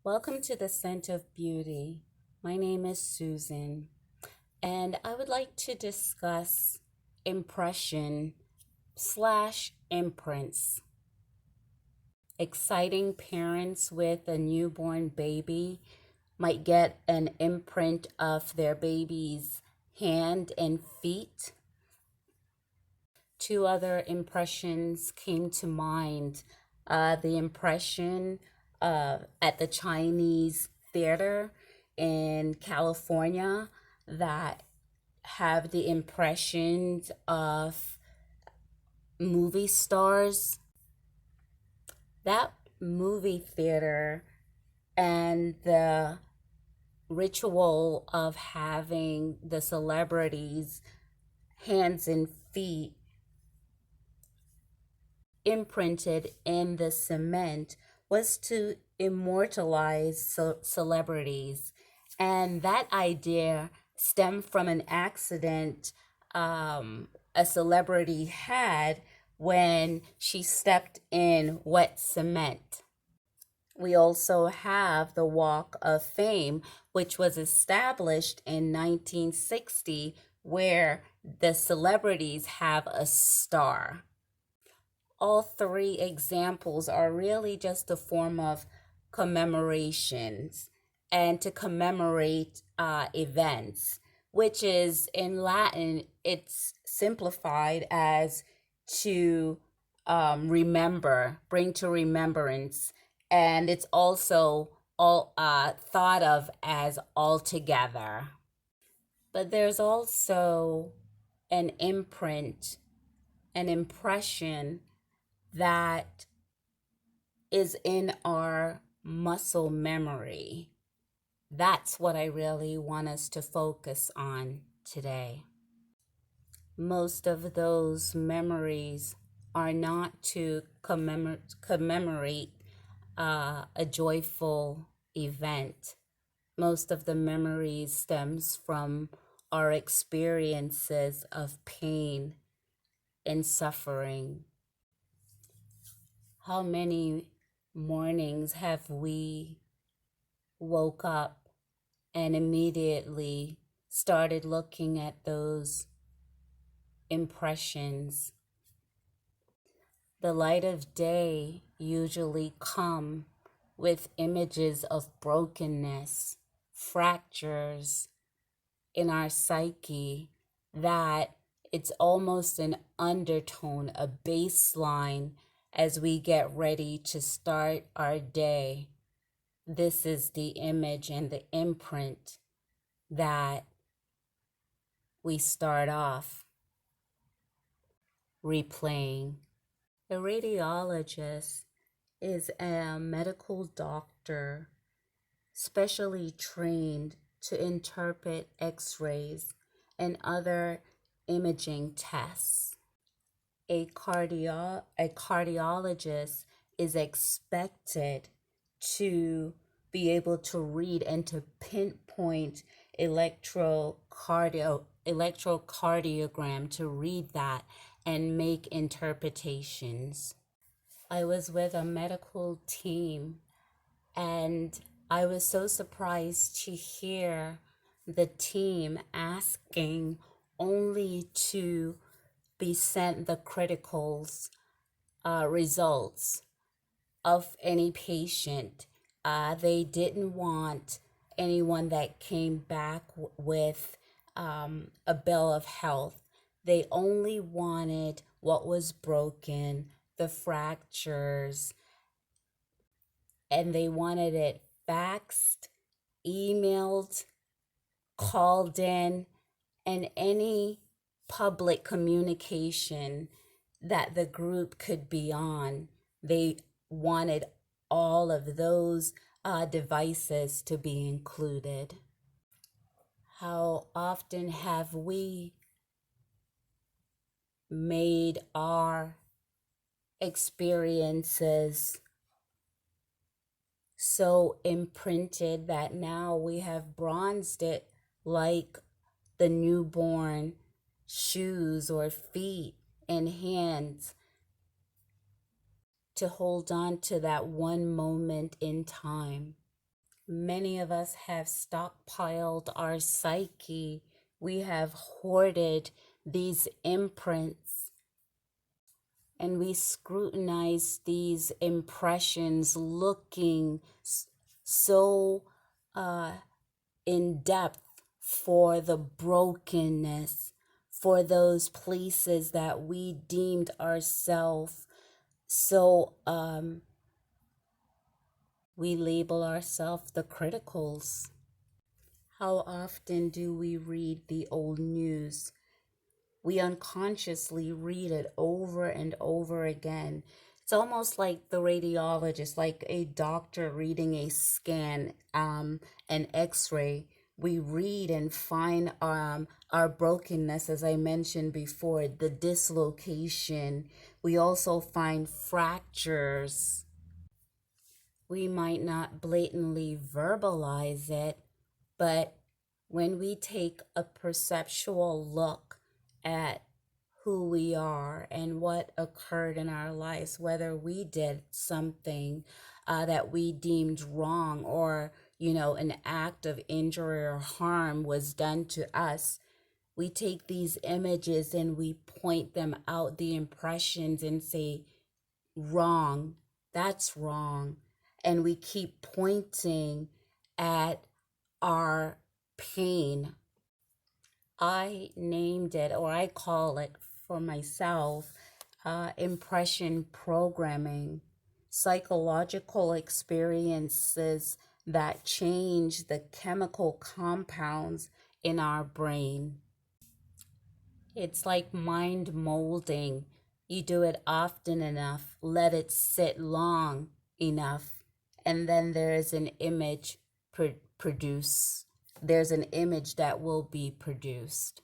Welcome to the Scent of Beauty. My name is Susan, and I would like to discuss impression slash imprints. Exciting parents with a newborn baby might get an imprint of their baby's hand and feet. Two other impressions came to mind. The impression at the Chinese theater in California that have the impressions of movie stars. That movie theater and the ritual of having the celebrities' hands and feet imprinted in the cement was to immortalize celebrities. And that idea stemmed from an accident a celebrity had when she stepped in wet cement. We also have the Walk of Fame, which was established in 1960, where the celebrities have a star. All three examples are really just a form of commemorations and to commemorate events, which is in Latin, it's simplified as to remember, bring to remembrance, and it's also all thought of as altogether. But there's also an imprint, an impression that is in our muscle memory. That's what I really want us to focus on today. Most of those memories are not to commemorate a joyful event. Most of the memories stems from our experiences of pain and suffering. How many mornings have we woke up and immediately started looking at those impressions? The light of day usually come with images of brokenness, fractures in our psyche, that it's almost an undertone, a baseline as we get ready to start our day. This is the image and the imprint that we start off replaying. A radiologist is a medical doctor specially trained to interpret x-rays and other imaging tests. A cardiologist is expected to be able to read and to pinpoint electrocardiogram, to read that and make interpretations. I was with a medical team and I was so surprised to hear the team asking only to be sent the criticals results of any patient. They didn't want anyone that came back with a bill of health. They only wanted what was broken, the fractures, and they wanted it faxed, emailed, called in, and any public communication that the group could be on. They wanted all of those devices to be included. How often have we made our experiences so imprinted that now we have bronzed it, like the newborn shoes or feet and hands, to hold on to that one moment in time. Many of us have stockpiled our psyche. We have hoarded these imprints, and we scrutinize these impressions, looking so uh, in depth for the brokenness, for those places that we deemed ourselves so we label ourselves the criticals. How often do we read the old news? We unconsciously read it over and over again. It's almost like the radiologist, like a doctor reading a scan, an x-ray. We read and find our brokenness, as I mentioned before, the dislocation. We also find fractures. We might not blatantly verbalize it, but when we take a perceptual look at who we are and what occurred in our lives, whether we did something that we deemed wrong, or, an act of injury or harm was done to us, we take these images and we point them out, the impressions, and say, wrong, that's wrong. And we keep pointing at our pain. I named it, or I call it for myself, impression programming, psychological experiences that change the chemical compounds in our brain. It's like mind molding. You do it often enough, let it sit long enough, and then there is an image produce. There's an image that will be produced.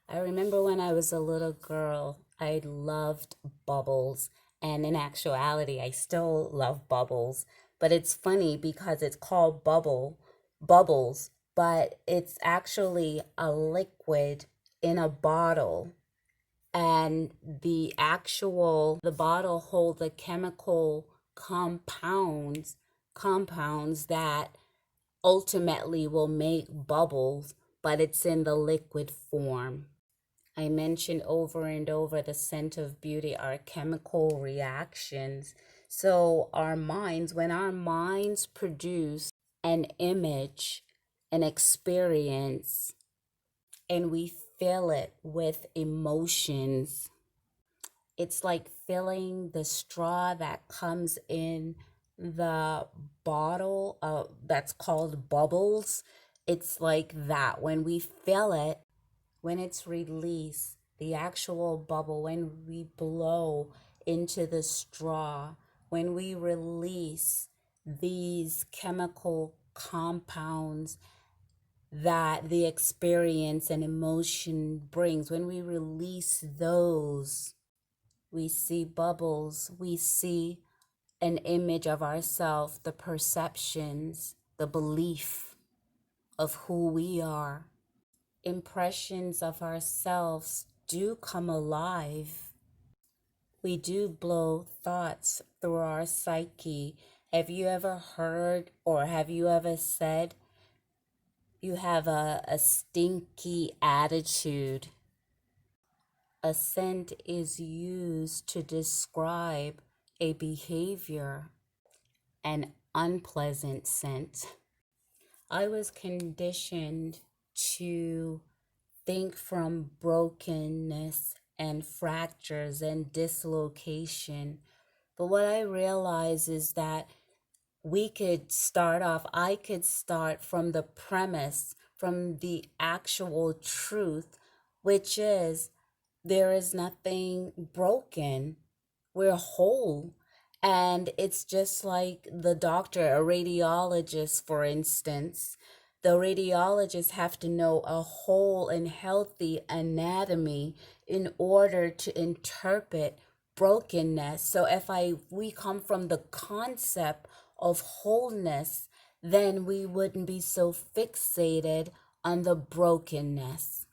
I remember when I was a little girl, I loved bubbles. And in actuality, I still love bubbles. But it's funny because it's called bubbles, but it's actually a liquid in a bottle. And the bottle hold the chemical compounds that ultimately will make bubbles, but it's in the liquid form. I mentioned over and over the scent of beauty, our chemical reactions. So when our minds produce an image, an experience, and we fill it with emotions, it's like filling the straw that comes in the bottle that's called bubbles. It's like that. When we fill it, when it's released, the actual bubble, when we blow into the straw, when we release these chemical compounds that the experience and emotion brings, when we release those, we see bubbles, we see an image of ourselves, the perceptions, the belief of who we are. Impressions of ourselves do come alive. We do blow thoughts through our psyche. Have you ever heard, or have you ever said, you have a stinky attitude? A scent is used to describe a behavior, an unpleasant scent. I was conditioned to think from brokenness and fractures and dislocation. But what I realize is that I could start from the premise, from the actual truth, which is there is nothing broken. We're whole. And it's just like the doctor, a radiologist, for instance. The radiologists have to know a whole and healthy anatomy in order to interpret brokenness. So we come from the concept of wholeness, then we wouldn't be so fixated on the brokenness.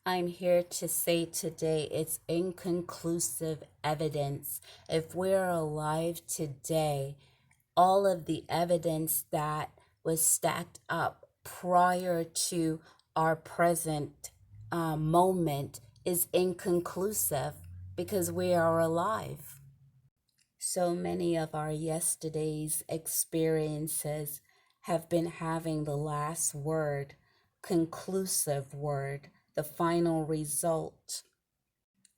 I'm here to say today it's inconclusive evidence. If we're alive today, all of the evidence that was stacked up prior to our present moment is inconclusive because we are alive. So many of our yesterday's experiences have been having the last word, conclusive word, the final result.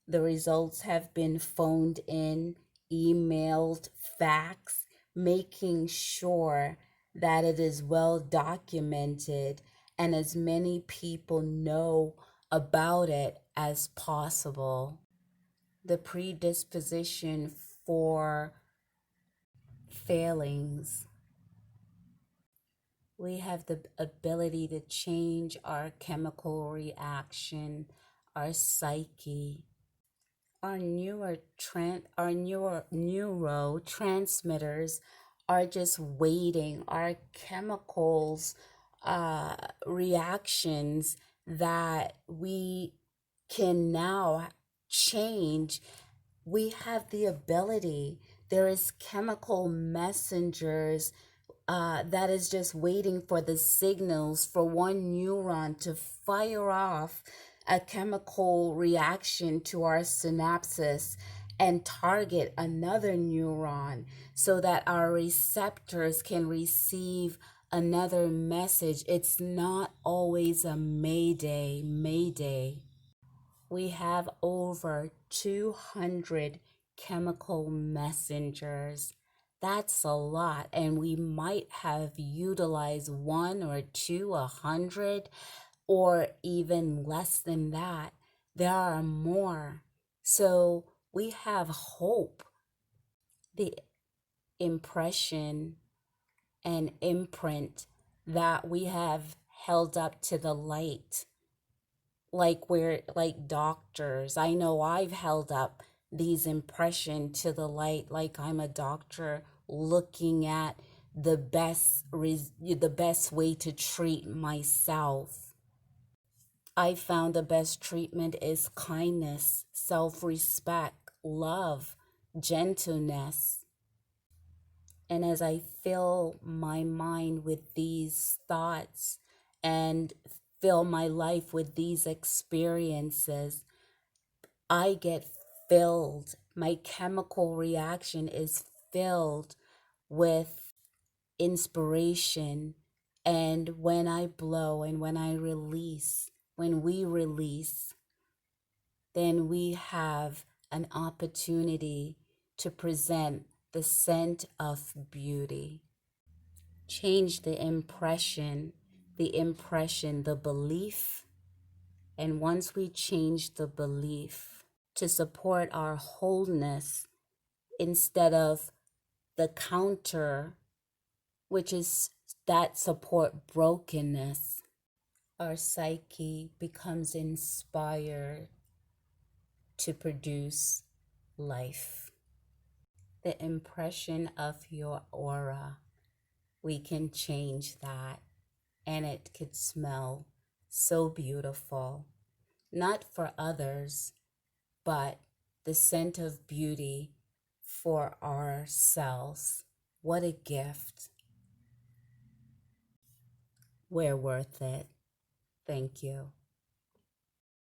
The results have been phoned in, emailed, faxed, making sure that it is well documented and as many people know about it as possible. The predisposition for failings. We have the ability to change our chemical reaction, our psyche. Our neurotransmitters are just waiting. Our chemicals, reactions that we can now change. We have the ability. There is chemical messengers that is just waiting for the signals for one neuron to fire off a chemical reaction to our synapses and target another neuron so that our receptors can receive another message. It's not always a mayday, mayday. We have over 200 chemical messengers. That's a lot, and we might have utilized one or two, 100, or even less than that. There are more. So we have hope. The impression and imprint that we have held up to the light, like we're like doctors. I know I've held up these impression to the light like I'm a doctor looking at the best way to treat myself. I found the best treatment is kindness, self-respect, love, gentleness. And as I fill my mind with these thoughts and fill my life with these experiences, I get filled. My chemical reaction is filled with inspiration. And when I blow and when I release, when we release, then we have an opportunity to present the scent of beauty. Change the impression, the belief. And once we change the belief to support our wholeness instead of the counter, which is that support brokenness, our psyche becomes inspired to produce life. The impression of your aura, we can change that, and it could smell so beautiful, not for others, but the scent of beauty for ourselves. What a gift. We're worth it. Thank you.